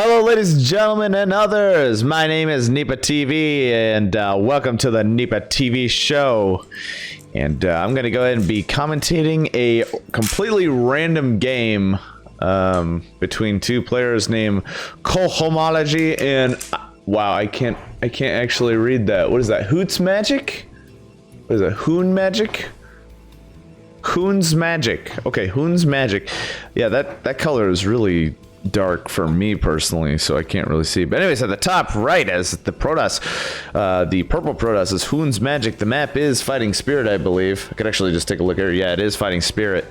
Hello, ladies and gentlemen, and others. My name is Nipa TV, and welcome to the Nipa TV show. And I'm going to go ahead and be commentating a completely random game between two players named Chonomology and wow, I can't actually read that. What is that? Hoon'sMagic? What is that? Hoon'sMagic? Hoon'sMagic. Okay, Hoon'sMagic. Yeah, that color is really dark for me personally, so I can't really see. But anyways, at the top right, as the Protoss, the purple Protoss is Hoon'sMagic. The map is Fighting Spirit, I believe. I could actually just take a look here. Yeah, it is Fighting Spirit.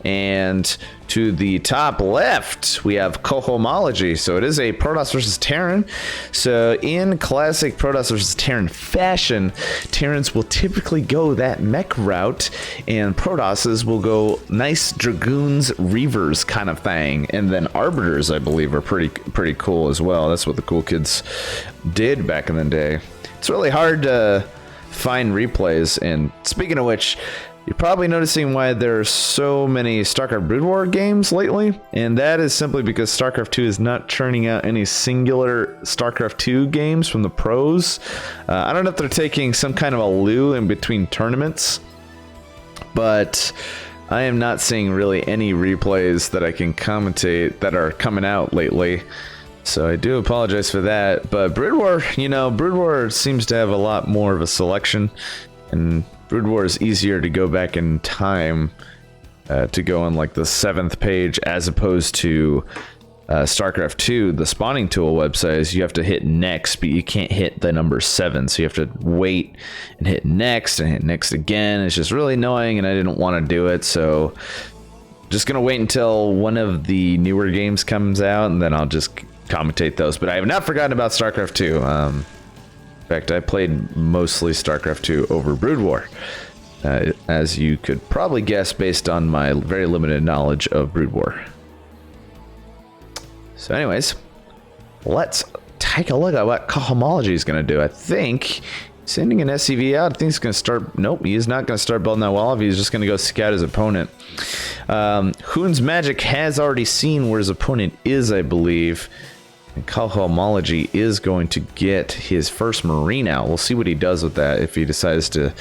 And to the top left, we have Chonomology. So it is a Protoss versus Terran. So in classic Protoss versus Terran fashion, Terrans will typically go that mech route, and Protosses will go nice Dragoons, Reavers kind of thing. And then Arbiters, I believe, are pretty cool as well. That's what the cool kids did back in the day. It's really hard to find replays, and speaking of which, you're probably noticing why there are so many StarCraft Brood War games lately, and that is simply because StarCraft 2 is not churning out any singular StarCraft 2 games from the pros. I don't know if they're taking some kind of a lieu in between tournaments, but I am not seeing really any replays that I can commentate that are coming out lately. So I do apologize for that. But Brood War, Brood War seems to have a lot more of a selection, and Brood War is easier to go back in time to go on like the 7th page, as opposed to StarCraft 2, the spawning tool website is you have to hit next, but you can't hit the number 7, so you have to wait and hit next and hit next again. It's just really annoying, and I didn't want to do it, so just gonna wait until one of the newer games comes out, and then I'll just commentate those. But I have not forgotten about StarCraft 2. In fact, I played mostly StarCraft 2 over Brood War, as you could probably guess based on my very limited knowledge of Brood War. So anyways, let's take a look at what Chonomology is going to do. I think sending an SCV out, I think he's going to start... Nope, he is not going to start building that wall. He's just going to go scout his opponent. Hoon'sMagic has already seen where his opponent is, I believe. And Chonomology is going to get his first Marine out. We'll see what he does with that if he decides to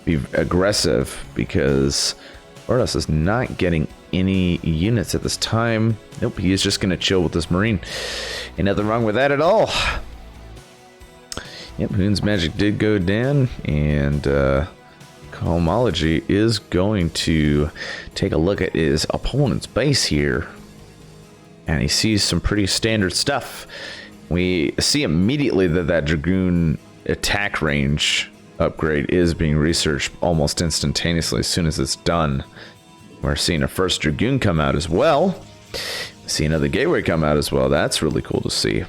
be aggressive, because Protoss is not getting any units at this time. Nope, he is just going to chill with this Marine. Ain't nothing wrong with that at all. Yep, Hoon'sMagic did go down, and Chonomology is going to take a look at his opponent's base here. And he sees some pretty standard stuff. We see immediately that that Dragoon attack range upgrade is being researched almost instantaneously as soon as it's done. We're seeing a first Dragoon come out as well. We see another Gateway come out as well. That's really cool to see.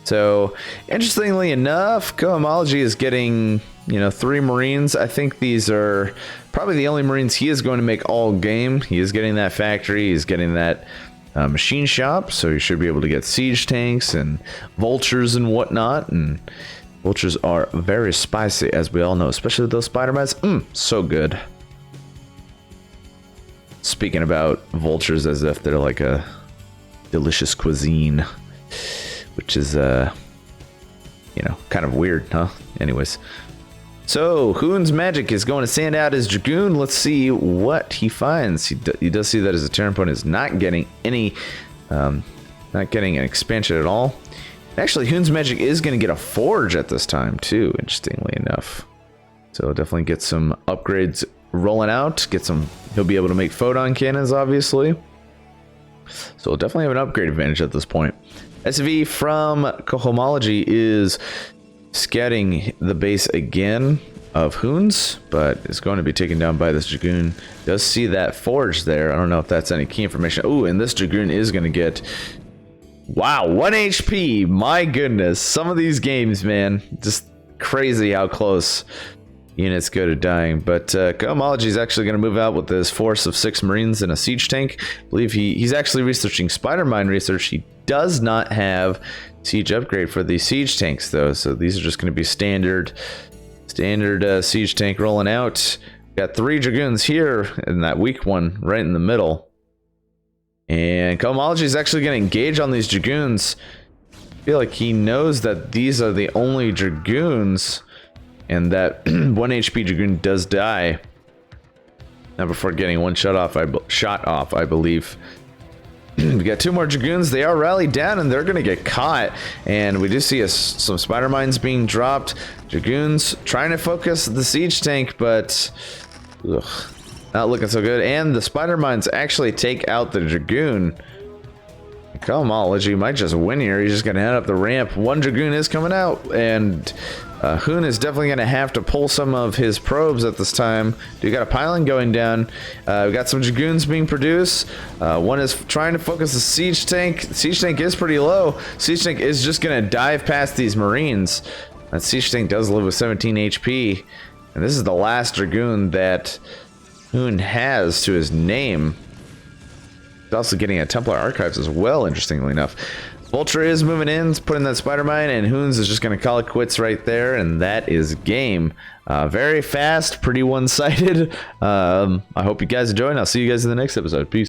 So, interestingly enough, Chonomology is getting, 3 Marines. I think these are probably the only Marines he is going to make all game. He is getting that factory. He's getting that machine shop. So he should be able to get siege tanks and vultures and whatnot. And vultures are very spicy, as we all know, especially with those spider mites. So good. Speaking about vultures as if they're like a delicious cuisine, which is, kind of weird, huh? Anyways. So, Hoon'sMagic is going to send out his Dragoon. Let's see what he finds. He does see that his Terran opponent is not getting any, not getting an expansion at all. Actually, Hoon'sMagic is going to get a Forge at this time, too, interestingly enough. So, definitely get some upgrades rolling out. He'll be able to make photon cannons, obviously. So, he'll definitely have an upgrade advantage at this point. SV from Chonomology is scouting the base again of Hoons, but is going to be taken down by this Dragoon. Does see that Forge there. I don't know if that's any key information. Ooh, and this Dragoon is going to get... Wow, 1 HP. My goodness. Some of these games, man. Just crazy how close units go to dying. But Chonomology is actually going to move out with this force of 6 Marines and a siege tank. I believe he's actually researching spider mine research. He does not have siege upgrade for the siege tanks, though. So these are just going to be standard siege tank rolling out. Got 3 Dragoons here, and that weak one right in the middle. And Chonomology is actually going to engage on these Dragoons. I feel like he knows that these are the only Dragoons, and that 1 HP Dragoon does die. Now before getting one shot off, I believe. We got 2 more Dragoons. They are rallied down and they're going to get caught. And we do see some spider mines being dropped. Dragoons trying to focus the siege tank, but not looking so good. And the spider mines actually take out the Dragoon. Chonomology might just win here. He's just going to head up the ramp. 1 Dragoon is coming out, and Hoon is definitely going to have to pull some of his probes at this time. We got a pylon going down. We got some Dragoons being produced. One is trying to focus the siege tank. The siege tank is pretty low. Siege tank is just going to dive past these Marines. That siege tank does live with 17 HP, and this is the last Dragoon that Hoon has to his name. He's also getting a Templar Archives as well, interestingly enough. Vulture is moving in, putting that spider mine, and Hoons is just going to call it quits right there, and that is game. Very fast, pretty one-sided. I hope you guys enjoy, and I'll see you guys in the next episode. Peace.